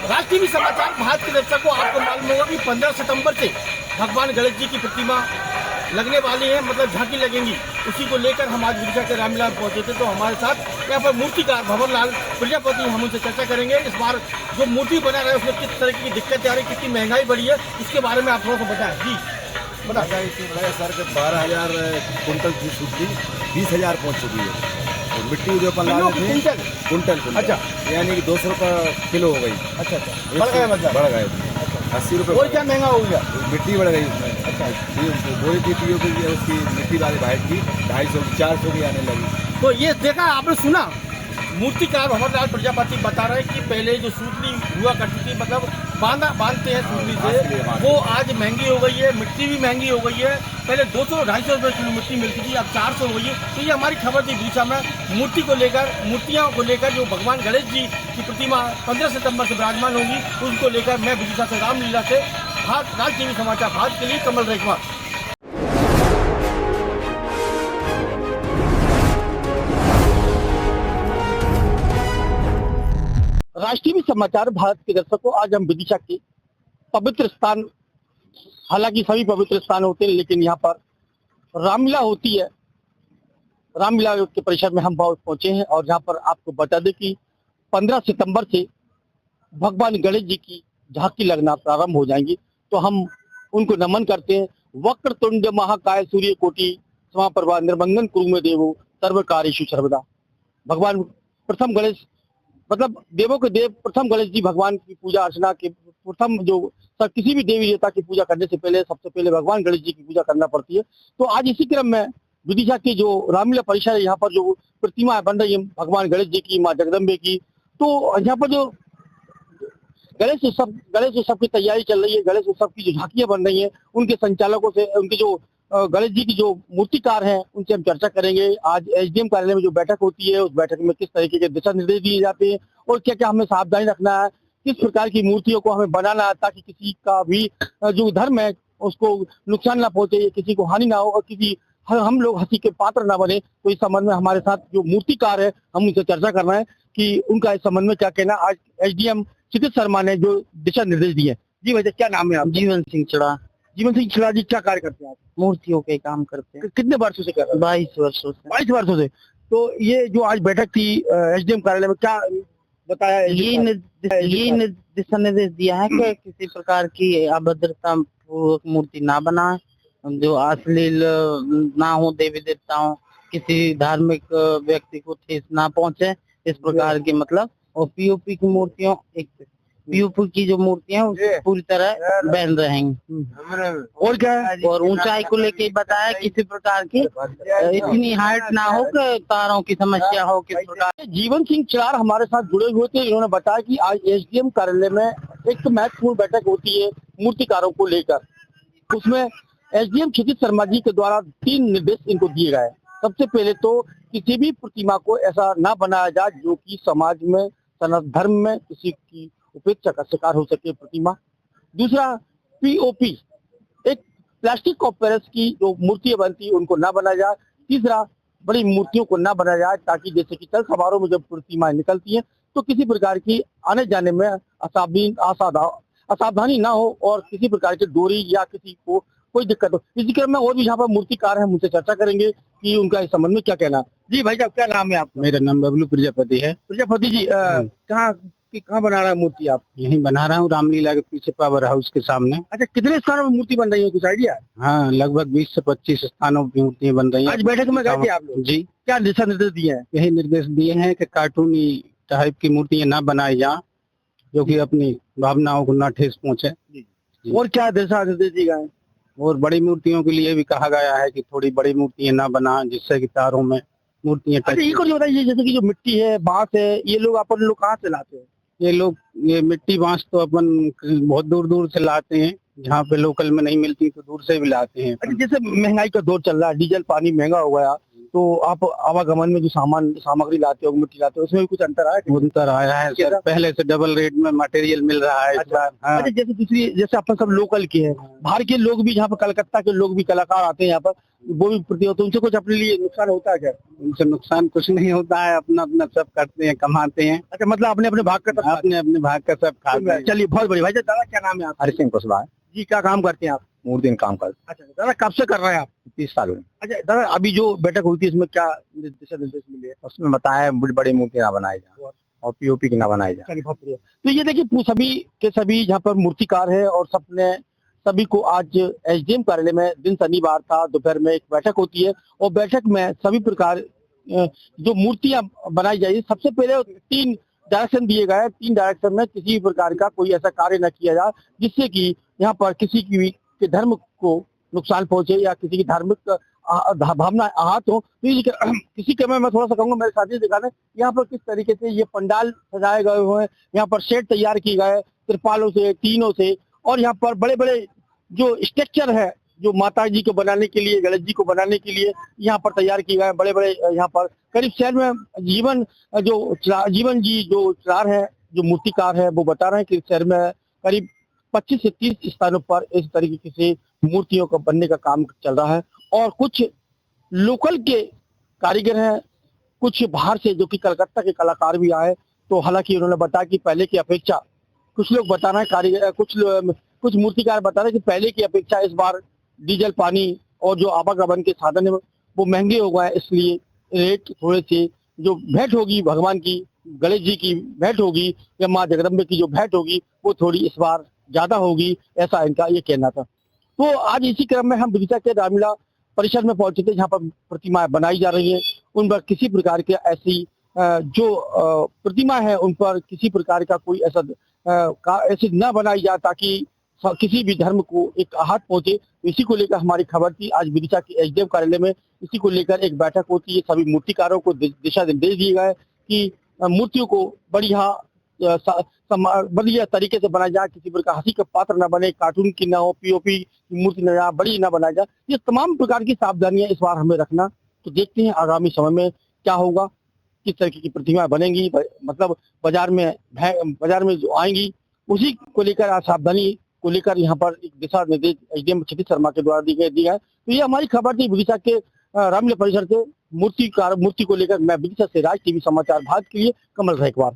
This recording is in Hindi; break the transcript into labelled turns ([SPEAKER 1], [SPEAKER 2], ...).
[SPEAKER 1] राष्ट्रीय समाचार भारत के दर्शकों, आपको मालूम होगा कि 15 सितंबर से भगवान गणेश जी की प्रतिमा लगने वाली है, मतलब झांकी लगेंगी। उसी को लेकर हम आज विदिशा के रामलीला में पहुंचे थे। तो हमारे साथ यहाँ पर मूर्तिकार भंवर लाल प्रजापति, हम उनसे चर्चा करेंगे। इस बार जो मूर्ति बना रहा है उसमें किस तरह की दिक्कतें आ रही, कितनी महंगाई बढ़ी है, इसके बारे में आप थोड़ा सा बताएं। जी
[SPEAKER 2] महंगाई तो भाई सर के 12,000 कुंटल की सूखी 20,000 पहुँच चुकी है। और मिट्टी जो अपन लाए थे कुंटल,
[SPEAKER 1] अच्छा,
[SPEAKER 2] यानी कि 200 रुपये किलो हो गई।
[SPEAKER 1] अच्छा, बढ़ गए, मतलब
[SPEAKER 2] बढ़ गए 80 रुपये।
[SPEAKER 1] और क्या महंगा हो गया?
[SPEAKER 2] मिट्टी बढ़ गई उसमें।
[SPEAKER 1] अच्छा,
[SPEAKER 2] बोरी की पीओपी की उसकी मिट्टी वाली वाइट की 250 की 400 की आने लगी।
[SPEAKER 1] तो ये देखा आपने, सुना मूर्तिकार भंवर लाल प्रजापति बता रहे हैं कि पहले जो सूतली हुआ करती थी, मतलब बांधते हैं सूतली से, वो आज महंगी हो गई है। मिट्टी भी महंगी हो गई है। पहले 200-250 रुपये किलो मिट्टी मिलती थी, अब 400 हो गई है। तो ये हमारी खबर थी विदिशा में मूर्तियों को लेकर जो भगवान गणेश जी की प्रतिमा 15 सितंबर से विराजमान होगी, उनको लेकर मैं विदिशा से रामलीला से राज टीवी समाचार भारत के लिए कमल रेखवा। राष्ट्रीय समाचार भारत के दर्शकों, आज हम विदिशा के पवित्र स्थान, हालांकि सभी पवित्र स्थान होते हैं, लेकिन यहाँ पर रामलीला होती है। रामलीला के परिसर में हम पहुंचे हैं और यहाँ पर आपको बता दें कि 15 सितंबर से भगवान गणेश जी की झांकी लगना प्रारंभ हो जाएंगी। तो हम उनको नमन करते हैं। वक्रतुंड महाकाय सूर्यकोटि समाप्रभा निर्विघ्नं कुरु मे देवो सर्व कार्येषु सर्वदा। भगवान प्रथम गणेश, मतलब देवों के देव प्रथम गणेश जी भगवान की पूजा अर्चना के प्रथम, जो किसी भी देवी देवता की पूजा करने से पहले सबसे पहले भगवान गणेश जी की पूजा करना पड़ती है। तो आज इसी क्रम में विदिशा की जो रामलीला परिसर है, यहाँ पर जो प्रतिमा बन रही है भगवान गणेश जी की, माँ जगदम्बे की, तो यहाँ पर जो गणेश उत्सव की तैयारी चल रही है। गणेश उत्सव की जो झांकियां बन रही है, उनके संचालकों से, उनके जो गणेश जी की जो मूर्तिकार हैं, उनसे हम चर्चा करेंगे। आज एसडीएम कार्यालय में जो बैठक होती है, उस बैठक में किस तरीके के दिशा निर्देश दिए जाते हैं और क्या क्या हमें सावधानी रखना है, किस प्रकार की मूर्तियों को हमें बनाना है ताकि किसी का भी जो धर्म है उसको नुकसान ना पहुंचे, किसी को हानि ना हो और हम लोग हंसी के पात्र ना बने। तो इस संबंध में हमारे साथ जो मूर्तिकार है, हम उनसे चर्चा करना है कि उनका इस संबंध में क्या कहना। आज एसडीएम क्षितिज शर्मा ने जो दिशा निर्देश दिए। जी भैया, क्या नाम है आप?
[SPEAKER 3] जीवन सिंह चड़ा।
[SPEAKER 1] जीवन सिंह चड़ा जी, क्या कार्य करते हैं आप?
[SPEAKER 3] मूर्तियों के काम करते हैं।
[SPEAKER 1] कितने वर्षों से कर रहे हैं?
[SPEAKER 3] 22 वर्षों से।
[SPEAKER 1] 22 वर्षों से। तो ये जो आज बैठक थी एसडीएम कार्यालय में, क्या बताया?
[SPEAKER 3] ये दिशा निर्देश दिया है कि किसी प्रकार की अभद्रता पूर्वक मूर्ति ना बनाए, जो अश्लील ना हो, देवी देवताओं, किसी धार्मिक व्यक्ति को ठेस ना पहुंचे, इस प्रकार की, मतलब। और पीओपी की मूर्तियों, पीओपी की जो मूर्तियां पूरी तरह बैन रहेंगी।
[SPEAKER 1] और क्या है?
[SPEAKER 3] और ऊंचाई को लेके बताया किसी प्रकार की इतनी हाइट ना हो कि तारों की समस्या हो, किस प्रकार।
[SPEAKER 1] जीवन सिंह चरार हमारे साथ जुड़े हुए थे। इन्होंने बताया कि आज एसडीएम कार्यालय में एक महत्वपूर्ण बैठक होती है मूर्तिकारों को लेकर। उसमें एसडीएम क्षितिज शर्मा जी के द्वारा 3 निर्देश इनको दिए गए। सबसे पहले तो किसी भी प्रतिमा को ऐसा ना बनाया जाए जो कि समाज में, सनातन धर्म में किसी की उपेक्षा का शिकार हो सके प्रतिमा। दूसरा, पीओपी, एक प्लास्टिक कॉपरेस की जो मूर्तियां बनती है उनको ना बनाया जाए। तीसरा, बड़ी मूर्तियों को ना बनाया जाए ताकि जैसे कि चल समारोह में जब प्रतिमाएं निकलती हैं तो किसी प्रकार की आने जाने में असावधानी ना हो और किसी प्रकार की डोरी या किसी को कोई दिक्कत हो। इसी क्रम में और भी यहाँ पर मूर्तिकार हैं, मुझसे चर्चा करेंगे कि उनका इस संबंध में क्या कहना। जी भाई साहब, क्या नाम है आपका?
[SPEAKER 3] मेरा नाम बबलू प्रजापति है।
[SPEAKER 1] प्रजापति जी, कहाँ बना रहा है मूर्ति आप?
[SPEAKER 3] यहीं बना रहा हूँ, रामलीला के पीछे पावर हाउस के सामने।
[SPEAKER 1] अच्छा, कितने स्थानों में मूर्ति बन रही है, कुछ आइडिया है?
[SPEAKER 3] हाँ, लगभग 20 से 25 स्थानों की मूर्तियां बन रही हैं।
[SPEAKER 1] आज बैठक में गए थे आप लोग?
[SPEAKER 3] जी।
[SPEAKER 1] क्या दिशा निर्देश दिए हैं?
[SPEAKER 3] यही निर्देश दिए हैं कि कार्टूनी टाइप की मूर्तियां ना बनाई जाए, जो कि अपनी भावनाओं को ना ठेस पहुंचे।
[SPEAKER 1] और क्या दिशा निर्देश दिए गए?
[SPEAKER 3] और बड़ी मूर्तियों के लिए भी कहा गया है कि थोड़ी बड़ी मूर्तियां ना बनाएं, जिससे कि तारों में मूर्तियां।
[SPEAKER 1] अच्छा, ये कुछ बताइए, जैसे कि जो मिट्टी है, बांस है, ये लोग अपन लोग कहाँ से लाते हैं?
[SPEAKER 3] ये मिट्टी बांस तो अपन बहुत दूर दूर से लाते हैं, जहाँ पे लोकल में नहीं मिलती तो दूर से भी लाते हैं।
[SPEAKER 1] अच्छा, जैसे महंगाई का दौर चल रहा है, डीजल पानी महंगा हो गया, तो आप आवागमन में जो सामग्री लाते हो, मिट्टी लाते हो, उसमें भी कुछ अंतर आया?
[SPEAKER 3] अंतर आया है सर, पहले से डबल रेट में मटेरियल मिल रहा है इस बार। हाँ।
[SPEAKER 1] अच्छा, जैसे अपन सब लोकल के हैं, बाहर के लोग भी यहाँ पर, कलकत्ता के लोग भी, कलाकार आते हैं यहाँ पर, वो भी प्रति होते हैं, उनसे कुछ अपने लिए नुकसान होता है क्या?
[SPEAKER 3] उनसे नुकसान कुछ नहीं होता है, अपना अपना सब करते हैं, कमाते हैं।
[SPEAKER 1] अच्छा, मतलब अपने अपने भाग का
[SPEAKER 3] अपने भाग का सब खाते हैं।
[SPEAKER 1] चलिए, बहुत बढ़िया। भाई दादा, क्या नाम है आप?
[SPEAKER 3] हरि सिंह कुशवाहा
[SPEAKER 1] जी, क्या काम करते हैं आप?
[SPEAKER 3] मूर्ति काम करते।
[SPEAKER 1] अच्छा दादा, कब से कर रहे हैं आप?
[SPEAKER 3] 30 साल हुए।
[SPEAKER 1] अच्छा दादा, अभी जो बैठक हुई थी, इसमें क्या दिशा निर्देश मिले?
[SPEAKER 3] उसमें बताया बड़ी मूर्ति ना बनाई जाए और पीओपी की ना बनाई जाए।
[SPEAKER 1] चलिए, बहुत बढ़िया। तो ये देखिए, सभी के सभी यहाँ पर मूर्तिकार है और सभी को आज एसडीएम कार्यालय में, दिन शनिवार था, दोपहर में एक बैठक होती है और बैठक में सभी प्रकार जो मूर्तियां बनाई जाएगी, सबसे पहले 3 डायरेक्शन दिए गए हैं। 3 डायरेक्शन में किसी भी प्रकार का कोई ऐसा कार्य न किया जाए जिससे कि यहाँ पर किसी की के धर्म को नुकसान पहुंचे या किसी की धार्मिक भावना आहत हो। तो किसी के मैं थोड़ा सा कहूंगा, मेरे साथी दिखाने यहाँ पर किस तरीके से ये पंडाल सजाए गए हुए हैं, यहाँ पर शेड तैयार किए गए तिरपालों से, टीनों से, और यहाँ पर बड़े बड़े जो स्ट्रक्चर है, जो माता जी को बनाने के लिए, गणेश जी को बनाने के लिए यहाँ पर तैयार किए गए बड़े बड़े। यहाँ पर करीब शहर में जीवन जी जो चिरार है, जो मूर्तिकार है, वो बता रहे हैं कि शहर में करीब 25 से 30 स्थानों पर इस तरीके से मूर्तियों का बनने का काम चल रहा है। और कुछ लोकल के कारीगर हैं, कुछ बाहर से जो कि कलकत्ता के कलाकार भी आए। तो हालांकि उन्होंने बताया कि पहले की अपेक्षा, कुछ लोग बता रहे हैं कारीगर, कुछ मूर्तिकार बता रहे हैं कि पहले की अपेक्षा इस बार डीजल, पानी और जो आवागमन के साधन है वो महंगे हो गए, इसलिए रेट थोड़े से, जो भेंट होगी भगवान की, गणेश जी की भेंट होगी या माँ जगदम्बे की जो भेंट होगी, वो थोड़ी इस बार ज्यादा होगी, ऐसा इनका ये कहना था। तो आज इसी क्रम में हम विदिशा के रामलीला परिसर में पहुंचे थे, जहाँ पर प्रतिमाएं बनाई जा रही है। उन पर किसी प्रकार के ऐसी जो प्रतिमा है, उन पर किसी प्रकार का कोई ऐसी न बनाई जाए ताकि किसी भी धर्म को एक आहत पहुंचे। इसी को लेकर हमारी खबर थी। आज विदिशा के एसडीएम कार्यालय में इसी को लेकर एक बैठक होती है। सभी मूर्तिकारों को दिशा निर्देश दिए गए कि मूर्तियों को बढ़िया तरीके से बनाया जाए, किसी प्रकार हंसी का पात्र न बने, कार्टून की ना हो, पीओपी की मूर्ति न बड़ी न बनाया जाए। ये तमाम प्रकार की सावधानियां इस बार हमें रखना। तो देखते हैं आगामी समय में क्या होगा, किस तरीके की प्रतिमा बनेंगी, मतलब बाजार में जो आएंगी, उसी को लेकर सावधानी को लेकर यहाँ पर एक दिशा निर्देश एसडीएम क्षितिज शर्मा के द्वारा दिया है। तो ये हमारी खबर थी विदिशा के रामलीला परिसर से। मूर्ति को लेकर मैं विदिशा से राज टीवी समाचार भारत के लिए कमल रैकवार।